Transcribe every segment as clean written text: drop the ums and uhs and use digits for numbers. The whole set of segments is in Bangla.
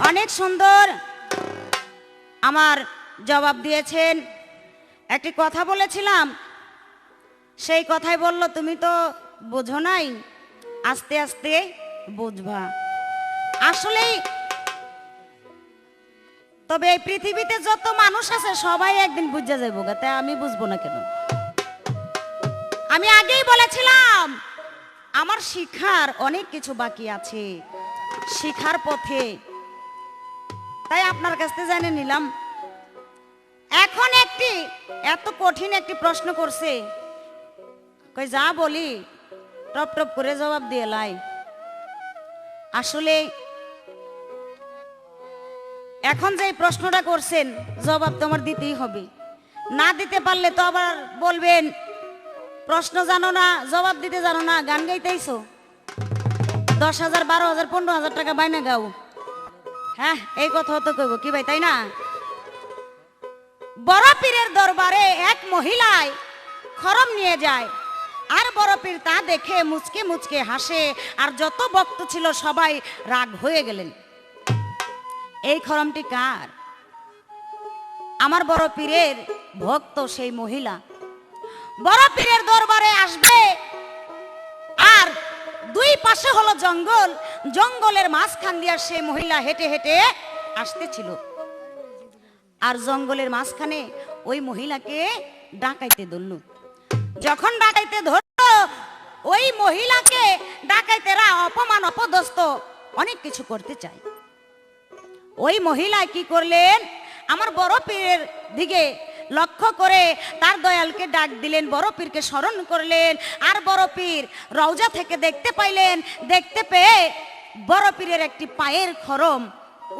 অনেক সুন্দর আমার জবাব দিয়েছেন। একটি কথা বলেছিলাম, সেই কথাই বলল তুমি তো বোঝো নাই, আস্তে আস্তে বুঝবা। আসলেই তবে এই পৃথিবীতে যত মানুষ আছে সবাই একদিন বুঝে যাবো, তাই আমি বুঝবো না কেন? আমি আগেই বলেছিলাম আমার শিখার অনেক কিছু বাকি আছে, শিখার পথে, তাই আপনার কাছ থেকে জেনে নিলাম। এখন একটি এত কঠিন একটি প্রশ্ন করছে, কই যা বলি টপ টপ করে জবাব দিয়ে লাই। আসলে এখন যে প্রশ্নটা করছেন জবাব তো আমার দিতেই হবে, না দিতে পারলে তো আবার বলবেন প্রশ্ন জানো না, জবাব দিতে জানো না, গান গাইতেইছো, 10,000 12,000 15,000 টাকা বাইনা গাও। হ্যাঁ, এই কথা তো কইব কি ভাই, তাই না? বড় পীরের দরবারে এক মহিলায় খরম নিয়ে যায়, আর বড় পীর তা দেখে মুচকে মুচকে হাসে, আর যত ভক্ত ছিল সবাই রাগ হয়ে গেলেন। এই খরমটি কার? আমার বড় পীরের ভক্ত সেই মহিলা বড় পীরের দরবারে আসবে, আর দুই পাশে হলো জঙ্গল, জঙ্গলের মাঝখান দিয়ে সেই মহিলা হেঁটে হেঁটে আসতেছিল, আর জঙ্গলের মাঝখানে ওই মহিলাকে ডাকাইতে ধরল। যখন ডাকাইতে ধরল, ওই মহিলাকে ডাকাইতেরা অপমান অপদস্থ অনেক কিছু করতে চায়। ওই মহিলা কি করলেন, আমার বড় পীরের দিকে লক্ষ্য করে তার দয়ালকে ডাক দিলেন, বড় পীরকে স্মরণ করলেন, আর বড় পীর রওজা থেকে দেখতে পাইলেন। দেখতে পেয়ে বড় পীরের একটি পায়ের খরম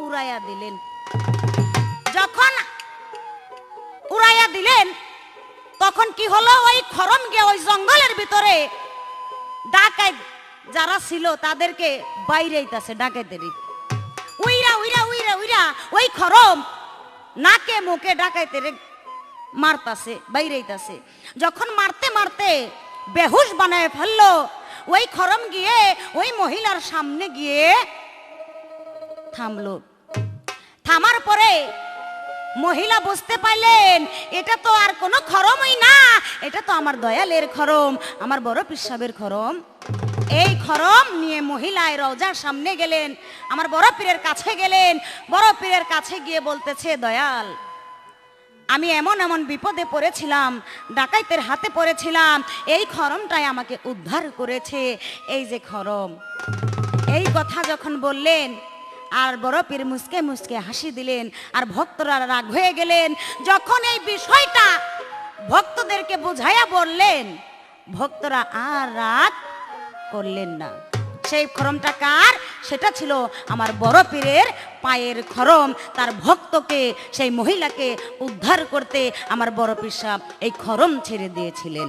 উড়াইয়া দিলেন। যখন উড়াইয়া দিলেন তখন কি হলো, ওই খরম গিয়ে ওই জঙ্গলের ভিতরে ডাকাত যারা ছিল তাদেরকে বাইরেইতাছে, ডাকাইতেরই উইরা উইরা উইরা উইরা ওই খরম নাকে মুখে ডাকাইতেরে মারতাছে, বাইরেইতাছে। যখন মারতে মারতে বেহুশ বানায় ফেললো, ওই খরম গিয়ে ওই মহিলার সামনে গিয়ে থামলো। থামার পরে মহিলা বুঝতে পারলেন এটা তো আর কোনো খরমই না, এটা তো আমার দয়ালের খরম, আমার বড় পীর সাহেবের খরম। এই খরম নিয়ে মহিলায় রওজার সামনে গেলেন, আমার বড় পীরের কাছে গেলেন। বড় পীরের কাছে গিয়ে বলতেছে, দয়াল আমি এমন এমন বিপদে পড়েছিলাম, ডাকাইতের হাতে পড়েছিলাম, এই খরমটাই আমাকে উদ্ধার করেছে, এই যে খরম। এই কথা যখন বললেন, আর বড় পীর মুসকে মুসকে হাসি দিলেন, আর ভক্তরা রাগ হয়ে গেলেন। যখন এই বিষয়টা ভক্তদেরকে বুঝাইয়া বললেন, ভক্তরা আর রাগ করলেন না। সেই খরমটা কার? সেটা ছিল আমার বড় পীরের পায়ের খরম। তার ভক্তকে, সেই মহিলাকে উদ্ধার করতে আমার বড় পীর সাহেব এই খরম ছেড়ে দিয়েছিলেন।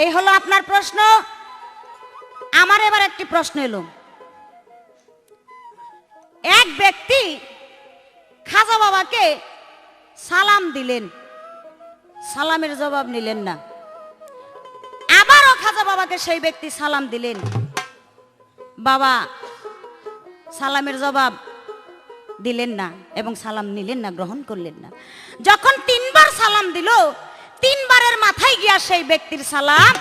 এই হলো আপনার প্রশ্ন। আমার এবার একটি প্রশ্ন এলো, এক ব্যক্তি খাজা বাবাকে সালাম দিলেন, সালামের জবাব নিলেন না। আবারও খাজা বাবাকে সেই ব্যক্তি সালাম দিলেন, বাবা সালামের জবাব দিলেন না এবং সালাম নিলেন না, গ্রহণ করলেন না। যখন 3বার সালাম দিল, 3বারের মাথায় গিয়া সেই ব্যক্তির সালাম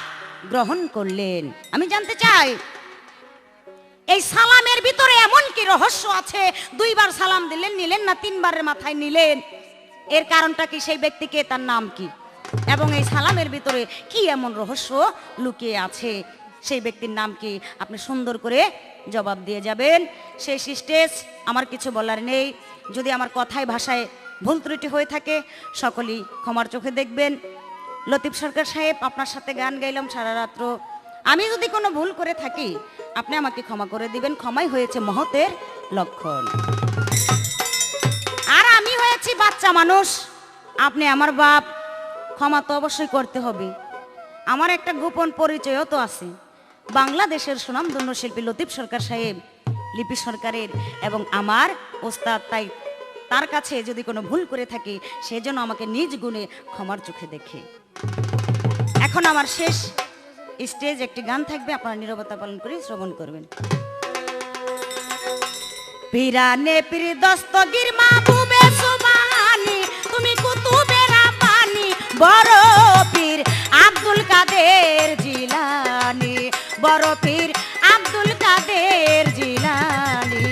গ্রহণ করলেন। আমি জানতে চাই এই সালামের ভিতরে এমন কি রহস্য আছে? 2বার সালাম দিলেন, নিলেন না, 3বারের মাথায় নিলেন, এর কারণটা কি? সেই ব্যক্তিকে, তার নাম কি, এবং এই সালামের ভিতরে কি এমন রহস্য লুকিয়ে আছে, সেই ব্যক্তির নাম কি? আপনি সুন্দর করে জবাব দিয়ে যাবেন। সেই স্টেজ আমার কিছু বলার নেই। যদি আমার কথায় ভাষায় ভুল ত্রুটি হয়ে থাকে সকলেই ক্ষমার চোখে দেখবেন। লতিফ সরকার সাহেব, আপনার সাথে গান গাইলাম সারা রাত্র, আমি যদি কোনো ভুল করে থাকি আপনি আমাকে ক্ষমা করে দিবেন। ক্ষমাই হয়েছে মহতের লক্ষণ। আর আমি হয়েছি বাচ্চা মানুষ, আপনি আমার বাপ, ক্ষমা তো অবশ্যই করতে হবে। আমার একটা গোপন পরিচয়ও তো আছে, বাংলাদেশের সুনামধন্য শিল্পী লতিফ সরকার সাহেব, লিপি সরকারের এবং আমার ওস্তাদ, তাই তার কাছে যদি কোনো ভুল করে থাকি সেজন্য আমাকে নিজ গুণে ক্ষমার চোখে দেখে। এখন আমার শেষ স্টেজ একটি গান থাকবে, আপনারা নীরবতা পালন করে শ্রবণ করবেন। পিরানে পীর দস্তগীর মাহবুবে সুবহানি তুমি কুতুবে রাব্বানি বড় পীর আব্দুল কাদের জিলানী বড় পীর আব্দুল কাদের জিলানী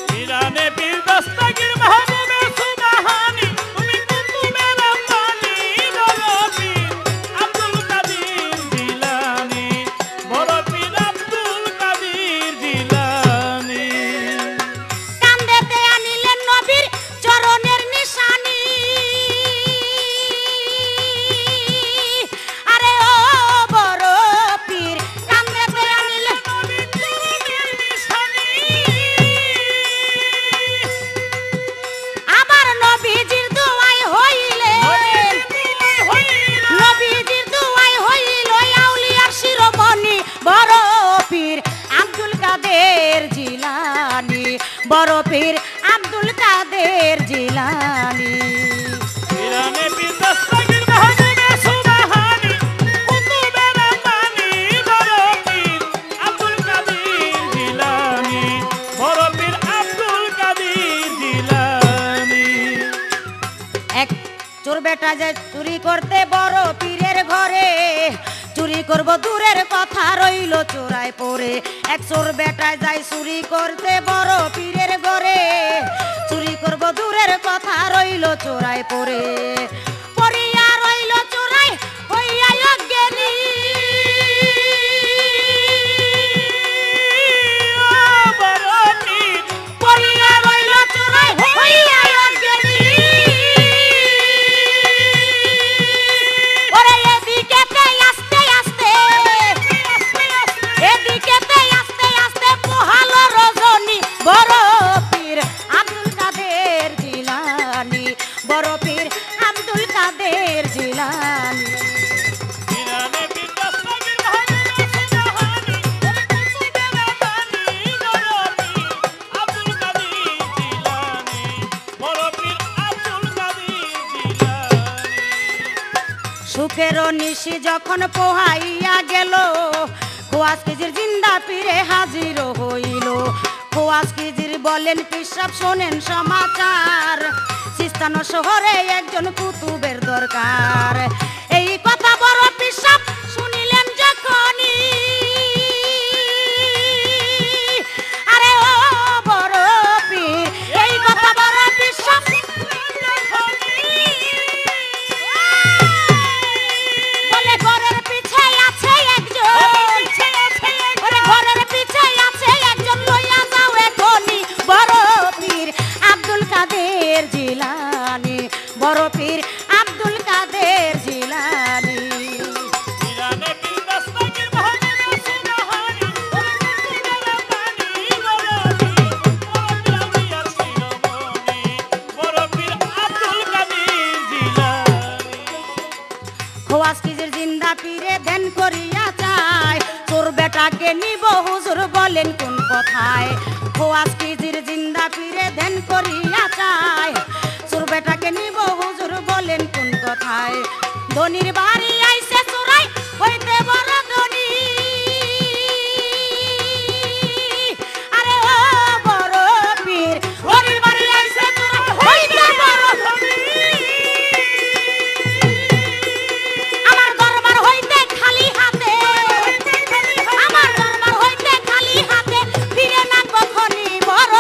পিরানে পীর দস্তগীর মাহবুবে সুবহানি তুমি কুতুবে রাব্বানি বড় পীর আব্দুল কাদের জিলানী বড় পীর আব্দুল কাদের জিলানী কান্দেতে আনিলেন নবীর চরণের নিশানি আরে ও বড় পীর কান্দেতে আনিলেন নবীর চরণের নিশানি আবার নবীজির দোয়ায় হইলেন নবীজির দোয়ায় হইল আউলিয়ার শিরোমণি বড় পীর আব্দুল কাদের জিলানী বড় পীর আব্দুল কাদের জিলানী পিরানে পীর দস্তগীর মাহবুবে সুবহানি কুতুবে রাব্বানি বড় পীর আব্দুল কাদের জিলানী বড় পীর আব্দুল কাদের জিলানী এক চোর বেটা যায় চুরি করতে বড় পীরের ঘরে চুরি করব দূরের কথা রইল চোরায় পড়ে এক চোর বেটা যায় চুরি করতে বড় পীরের ঘরে চুরি করব দূরের কথা রইল চোরায় পড়ে পড়িয়া রইল চোরাই হইয়া অজ্ঞানী বড় পীর পড়িয়া রইল চোরাই হইয়া অজ্ঞানী ওরে এদিকেতে আস্তে আস্তে এদিকেতে আস্তে আস্তে পোহালো রজনী বড় পীর আব্দুল কাদের জিলানী বড় পীর আব্দুল কাদের জিলানী পিরানে পীর দস্তগীর মাহবুবে সুবহানি কুতুবে রাব্বানি বড় পীর আব্দুল কাদের জিলানী বড় পীর আব্দুল কাদের জিলানী সুখের নিশি যখন পোহাইয়া গেল খোয়াজ কিজির জিন্দা পীরে হাজির হইল খোয়াজ কিজির বলেন পিসাব শোনেন সমাচার সিস্তান শহরে একজন কুতুবের দরকার এই কথা বড় পিসাব শুনিলেন যখনই আরে ও বড় পীর এই কথা বড় পিসাব বলে ঘরের পিছে আছে একজন ওরে ঘরের পিছে আছে একজন লইয়া যাও এখনই বড় পীর আব্দুল কাদের জিলানী বড় পীর আব্দুল কাদের জিলানী পিরানে পীর দস্তগীর মাহবুবে সুবহানি কুতুবে রাব্বানি বড় পীর আউলিয়ার শিরোমণি বড় পীর আব্দুল কাদের জিলানী খোয়াজ কিজির জিন্দা পীরে ধ্যান করিয়া চায় তোর বেটাকে নিব হুজুর বলেন কোন কথায় খোয়াজ কিজির জিন্দা পীরে ধ্যান করিয়া চায় তোর বেটাকে নিব হুজুর বলেন কোন কথায় ধনির বাড়ি আইছে চোরাই হইতে বড় ধনী আরে ও বড় পীর ধনির বাড়ি আইছে চোরাই হইতে বড় ধনী আমার দরবার হইতে খালি হাতে আমার দরবার হইতে খালি হাতে ফিরে না কখনি বড়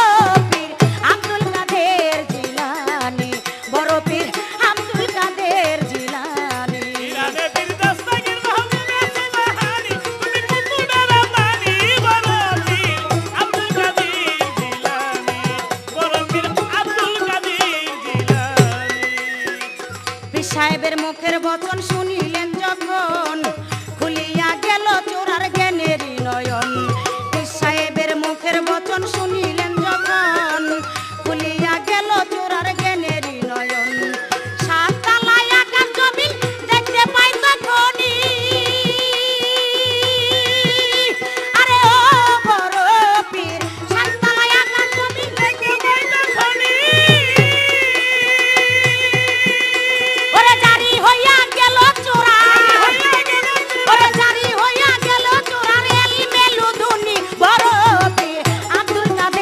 পীর আব্দুল কাদের জিলানী বড় পীর আব্দুল কাদের জিলানী পিরানে পীর দস্তগীর মাহবুবে সুবহানি তুমি কুতুবে রাব্বানি বড় পীর আব্দুল কাদের জিলানী বড় পীর আব্দুল কাদের জিলানী পীর সাহেবের মুখের বচন শুনিলেন যখন খুলিয়া গেল চোরার জ্ঞানেরই নয়ন পীর সাহেবের মুখের বচন শুনিলেন যখন খুলিয়া গেল চোরার জ্ঞানেরই নয়ন সাত তালায় আকাশ জমিন দেখতে পাই তখনই আরে ও বড় পীর সাত তালায় আকাশ জমিন দেখতে পাই তখনই ওরে জারি হইয়া গেল চোরা ওরে জারি হইয়া গেল চোরার এলি মেলু ধুনি বড় পীর আব্দুল কাদের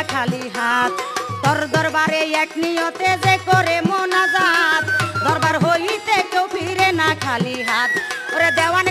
খালি হাত তোর দরবারে এক নিয়তে যে করে মোনাজাত দরবার হইতে কেউ ফিরে না খালি হাত ওরে দেওয়ান